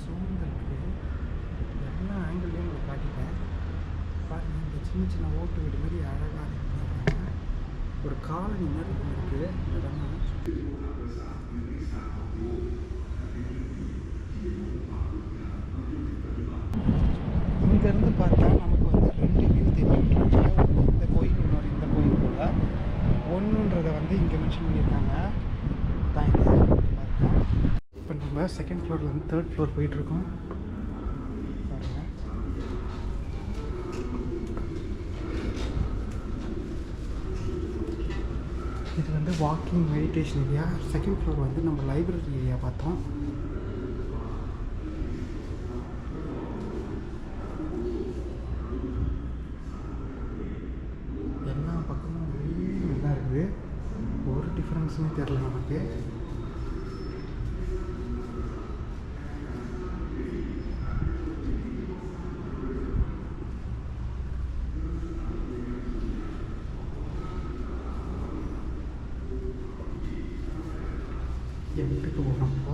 சூழ்ந்திருக்கு. எல்லா ஆங்கிள்லேயும் உங்களுக்கு காட்டிட்டேன். பாருங்கள், இந்த சின்ன சின்ன ஓட்டு வீடு மாதிரி அழகாக இருக்குங்க. ஒரு காலனி மாதிரி இருக்குது இடம்லாம். இங்கேருந்து பார்த்தா நமக்கு வந்து 2 வியூ தெரியுன்றாங்க. ஒன்று இந்த கோயில், இன்னொரு இந்த கோயில் போல். ஒன்றுன்றதை வந்து இங்கே மென்ஷன் பண்ணியிருக்காங்க. தான் இது பாருங்கள். இப்போ நம்ம செகண்ட் ஃப்ளோர்லேருந்து தேர்ட் ஃப்ளோர் போயிட்டுருக்கோம். பாருங்கள், இது வந்து walking meditation area. Second floor வந்து நம்ம லைப்ரரி ஏரியா பார்த்தோம். எல்லா பக்கமும் நல்லா இருக்குது. ஒரு டிஃப்ரென்ஸுமே தெரில நமக்கு. எட்டுக்கு போகிறோம் இப்போ.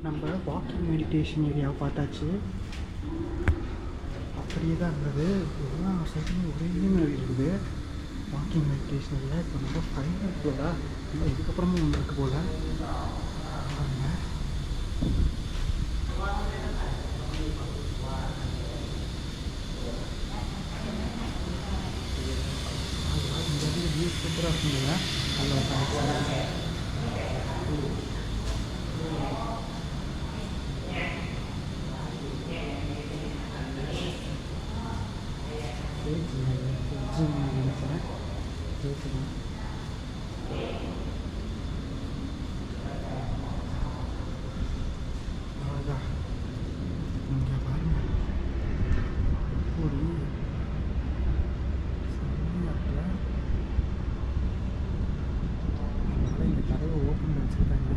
நம்ம வாக்கிங் மெடிடேஷன் ஏரியாவை பார்த்தாச்சு. அப்படியே தான் இருந்தது. எல்லா சைடுமே ஒரே மாதிரி இருக்குது வாக்கிங் மெடிடேஷன் ஏரியா. இப்போ நம்ம ஃபைனல் ஃப்ளோரா இல்லை, இதுக்கப்புறமும் ஒன்று இருக்குது போல். இந்த வியூ சூப்பராக இருக்குங்க. நல்லா நினைக்கிறேன். அவ்வளோதான். இங்கே பாருங்க, ஒரு அதனால் இந்த கதவை ஓப்பன் வச்சுருக்காங்க.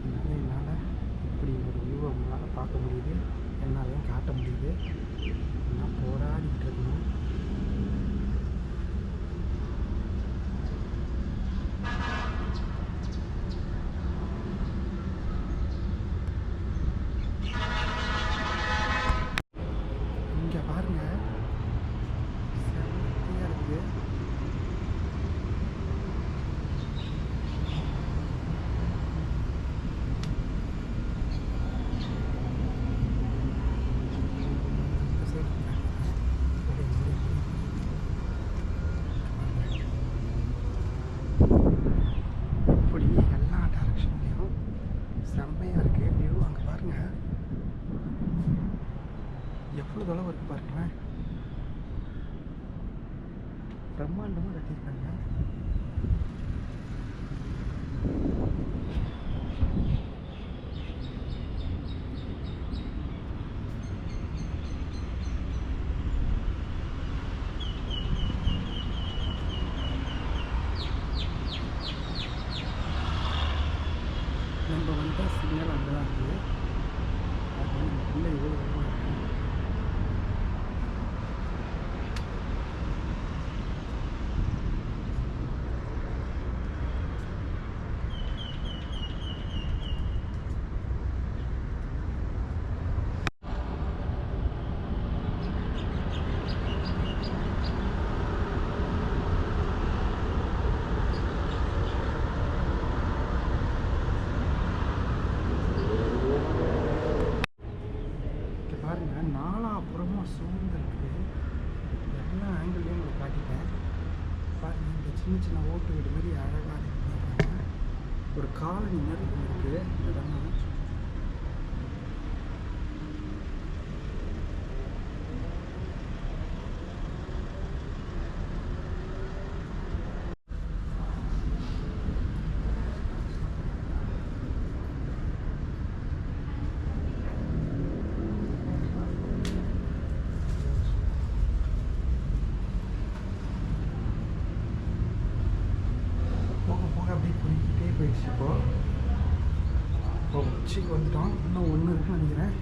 அதனால் என்னால் இப்படி ஒரு வியூவை உங்களால் பார்க்க முடியுது, என்னாலையும் காட்ட முடியுது. நான் போராடிட்டு இருக்கணும். இங்கே பாருங்க, செம்மையாக இருக்குது. இப்படி எல்லா டைரக்ஷன்லேயும் செம்மையாக இருக்குது வியூ. அங்கே பாருங்கள், எவ்வளோ தொலைவு இருக்குது பாருங்களேன். பிரம்மாண்டமாக கட்டியிருக்காங்க. நம்ம வந்து சிக்னல் அங்கே தான் இருக்குது. அது நமக்குள்ளே எவ்வளோ தூரம் இருக்குது. சின்ன சின்ன ஓட்டு வீடு மாதிரி அழகாக இருக்கு. ஒரு காலனி மாதிரி இருக்குது இந்த இடம். போயிடுச்சு. இப்போ உச்சிக்கு வந்துட்டோம். இன்னும் ஒன்று இருக்குன்னு நினைக்கிறேன்.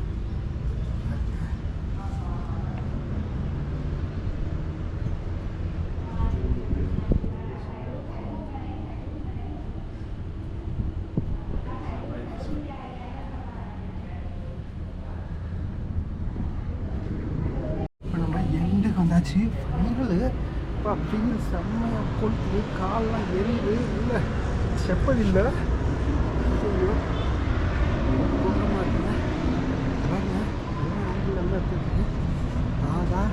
இப்போ நம்ம எண்டுக்கு வந்தாச்சு. ஃபைனலு இப்போ அப்படின்னு செம்மையாக கொளுத்து, காலெலாம் எரியுது. இல்லை செப்பல் இல்லை, கூட்டமாக இருக்குங்க. பாருங்க என்ன ஆங்கிள் எல்லாம் இருக்குது. ஆகா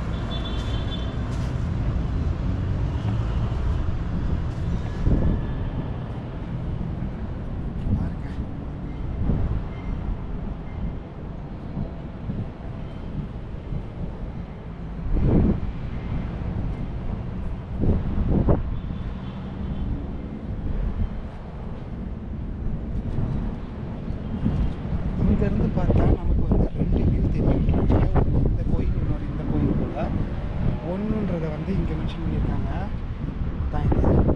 பாருங்க. இங்கேருந்து பார்த்தா நமக்கு வந்து ரெண்டு வியூ தெரியுன்றாங்க. ஒன்று இந்த கோயில், இன்னொரு இந்த கோயில் போல். ஒன்றுன்றதை வந்து இங்கே மென்ஷன் பண்ணியிருக்காங்க. தான் இது பாருங்க.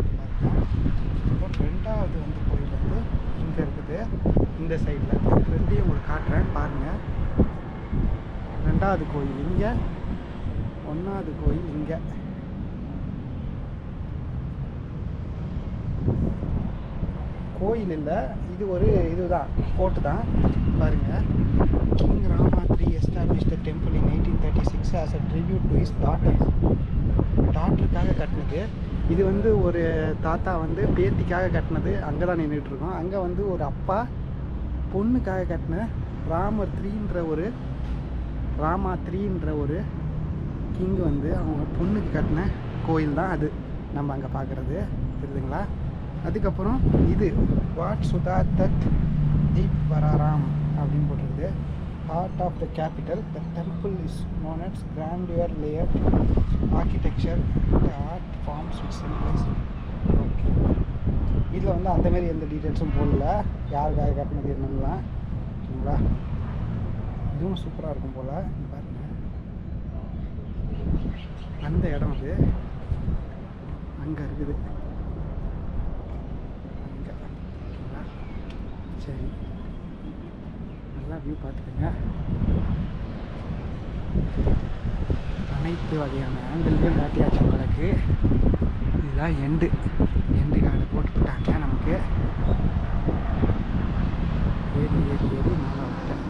இப்போ ரெண்டாவது வந்து கோயில் வந்து இங்கே இருக்குது, இந்த சைடில். ரெண்டையும் உங்களுக்கு காட்டுறேன் பாருங்கள். ரெண்டாவது கோயில் இங்கே, ஒன்றாவது கோயில் இங்கே. கோயில் இல்லை, இது ஒரு இதுதான், கோர்ட்டு தான். பாருங்கள். King Rama III established the temple in 1836 as a tribute to his டாட்டருக்காக கட்டினது. இது வந்து ஒரு தாத்தா வந்து பேத்திக்காக கட்டினது. அங்கே தான் நின்றுட்டுருக்கோம். அங்கே வந்து ஒரு அப்பா பொண்ணுக்காக கட்டின ராமா III ஒரு கிங் வந்து அவங்க பொண்ணுக்கு கட்டின கோயில் தான் அது நம்ம அங்கே பார்க்குறது. தெரியுதுங்களா? அதுக்கப்புறம் இது வாட் சுதா தத் தீப் வராராம் அப்படின்னு போட்டிருக்குது. Heart of the capital the temple is known as grandeur layer architecture art forms with simplise. Okay, இதில் வந்து அந்தமாரி எந்த டீட்டெயில்ஸும் போடல, யாருக்காக கட்டினது என்னங்களாம். ஓகேங்களா? இதுவும் சூப்பராக இருக்கும் போல். பாருங்கள், அந்த இடம் அது அங்கே இருக்குது. சரி, நல்லா வியூ பார்த்துக்கோங்க. அனைத்து வகையான ஆங்கிள்லையும் காட்டியாச்சு உங்களுக்கு. இதுதான் எண்டு கார்டு போட்டுக்கிட்டாங்க நமக்கு. ஏறி மேலே விட்டேன்.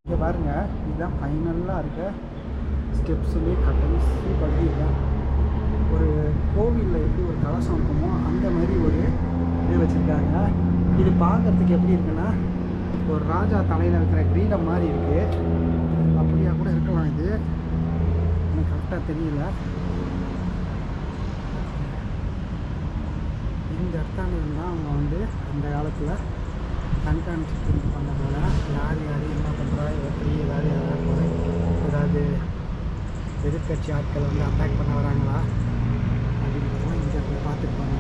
இங்கே பாருங்கள், இதுதான் ஃபைனலாக இருக்க ஸ்டெப்ஸுலேயே கடைசி பகுதி தான். ஒரு கோவிலில் எப்படி ஒரு கலசம் இருக்குமோ அந்த மாதிரி ஒரு இது வச்சுருக்காங்க. இது பார்க்குறதுக்கு எப்படி இருக்குன்னா, ஒரு ராஜா தலையில் இருக்கிற கிரீடம் மாதிரி இருக்குது. அப்படியா கூட இருக்கலாம். இது எனக்கு கரெக்டாக தெரியல. இந்த இடத்தான இருந்தால் அவங்க வந்து அந்த காலத்தில் கண்காணிச்சுட்டு பண்ண போல யார் என்ன பண்ணுறா, எப்படி ஏதாவது எதிர்கட்சி ஆட்கள் வந்து அட்டாக் பண்ண வராங்களா அப்படின்றத இங்கே போய் பார்த்துருப்பாங்க.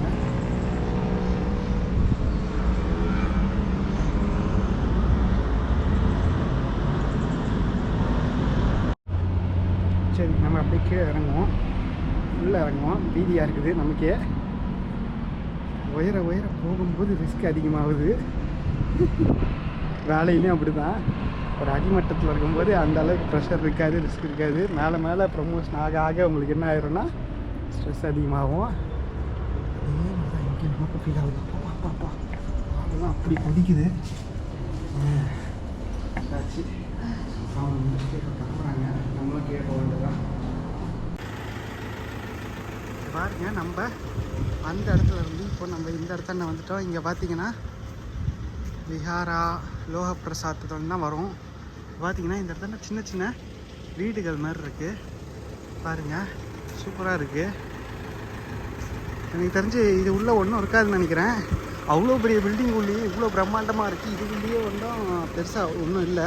சரி, நம்ம அப்படியே கீழே இறங்குவோம். உள்ளே இறங்குவோம். வீதியாக இருக்குது நமக்கே. உயர போகும்போது ரிஸ்க் அதிகமாகுது. வேலையிலையும் அப்படி தான். ஒரு அடிமட்டத்தில் இருக்கும்போது அந்த அளவுக்கு ப்ரெஷர் இருக்காது, ரிஸ்க் இருக்காது. மேலே ப்ரமோஷன் ஆக உங்களுக்கு என்ன ஆயிரும்னா ஸ்ட்ரெஸ் அதிகமாகும். இங்கே நமக்கு ஃபீல் ஆகுது. பாப்பா அதெல்லாம் அப்படி குடிக்குது. ஆச்சு, அவங்க கிளம்புறாங்க. நம்மளும் கீழே போக வேண்டியதான். பாருங்க, நம்ம அந்த இடத்துல இருந்து இப்போ நம்ம இந்த இடத்துல வந்துட்டோம். இங்கே பார்த்தீங்கன்னா விஹாரா லோகப்பிரசாதத்தில் தான் வரும். பார்த்தீங்கன்னா இந்த இடத்துல சின்ன சின்ன வீடுகள் மாதிரி இருக்குது. பாருங்கள், சூப்பராக இருக்குது. எனக்கு தெரிஞ்சு இது உள்ளே ஒன்றும் இருக்காதுன்னு நினைக்கிறேன். அவ்வளோ பெரிய பில்டிங் உள்ளேயே இவ்வளோ பிரம்மாண்டமாக இருக்குது. இதுக்குள்ளேயே ஒன்றும் பெருசாக ஒன்றும் இல்லை,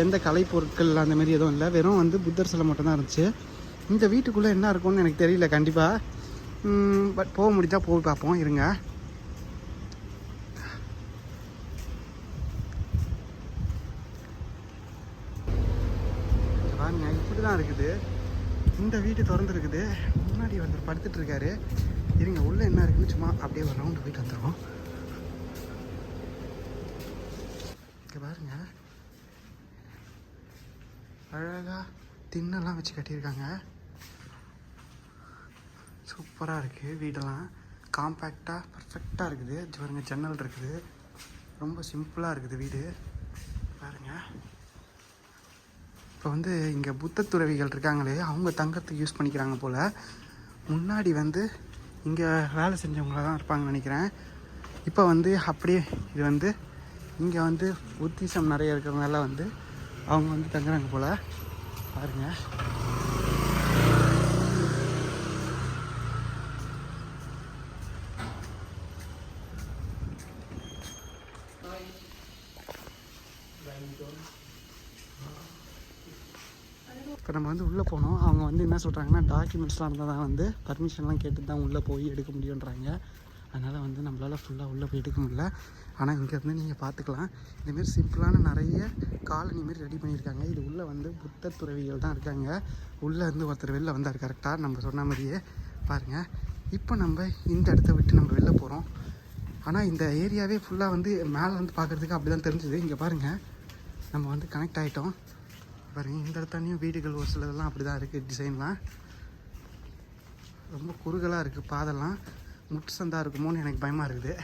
எந்த கலைப்பொருட்கள் அந்தமாரி எதுவும் இல்லை. வெறும் வந்து புத்தர் சிலை மட்டும்தான் இருந்துச்சு. இந்த வீட்டுக்குள்ளே என்ன இருக்கும்னு எனக்கு தெரியல கண்டிப்பாக. பட் போக முடிஞ்சால் போய் பார்ப்போம் இருங்க. பாருங்க இப்படி தான் இருக்குது. இந்த வீட்டு திறந்துருக்குது. முன்னாடி வந்து படுத்துட்ருக்காரு. இருங்க உள்ளே என்ன இருக்குன்னு சும்மா அப்படியே ஒரு ரவுண்டு போயிட்டு வந்துடுவோம். இங்கே பாருங்க அழகாக திண்ணெல்லாம் வச்சு கட்டியிருக்காங்க. சூப்பராக இருக்குது. வீடெல்லாம் காம்பேக்டாக பர்ஃபெக்டாக இருக்குது. பாருங்க ஜன்னல் இருக்குது. ரொம்ப சிம்பிளாக இருக்குது வீடு. பாருங்கள் இப்போ வந்து இங்கே புத்த துறவிகள் இருக்காங்களே, அவங்க தங்கத்துக்கு யூஸ் பண்ணிக்கிறாங்க போல். முன்னாடி வந்து இங்கே வேலை செஞ்சவங்களாக தான் இருப்பாங்கன்னு நினைக்கிறேன். இப்போ வந்து அப்படியே இது வந்து இங்கே வந்து புத்திசம் நிறைய இருக்கிறதுனால வந்து அவங்க வந்து தங்குறாங்க போல். பாருங்கள் இப்போ நம்ம வந்து உள்ளே போனோம். அவங்க வந்து என்ன சொல்கிறாங்கன்னா டாக்குமெண்ட்ஸ்லாம் இருந்தால் தான் வந்து பர்மிஷன்லாம் கேட்டு தான் உள்ளே போய் எடுக்க முடியுன்றாங்க. அதனால் வந்து நம்மளால் ஃபுல்லாக உள்ளே போய் எடுக்க முடியல. ஆனால் இங்கேருந்து நீங்கள் பார்த்துக்கலாம். இந்தமாரி சிம்பிளான நிறைய காலனி மாரி ரெடி பண்ணியிருக்காங்க. இது உள்ளே வந்து புத்த துறவிகள் தான் இருக்காங்க. உள்ளே இருந்து ஒருத்தர் வெளில வந்தார் கரெக்டாக நம்ம சொன்ன மாதிரியே. பாருங்கள் இப்போ நம்ம இந்த இடத்த விட்டு நம்ம வெளில போகிறோம். ஆனால் இந்த ஏரியாவே ஃபுல்லாக வந்து மேலே வந்து பார்க்குறதுக்கு அப்படி தான் தெரிஞ்சுது. இங்கே பாருங்கள் நம்ம வந்து கனெக்ட் ஆகிட்டோம். பாருங்கள் இந்த இடத்தாலையும் வீடுகள் ஒரு சிலதெல்லாம் அப்படி தான் இருக்குது. டிசைன்லாம் ரொம்ப குறுகலாக இருக்குது. பாதெல்லாம் முட்டு சந்தாக இருக்குமோன்னு எனக்கு பயமாக இருக்குது.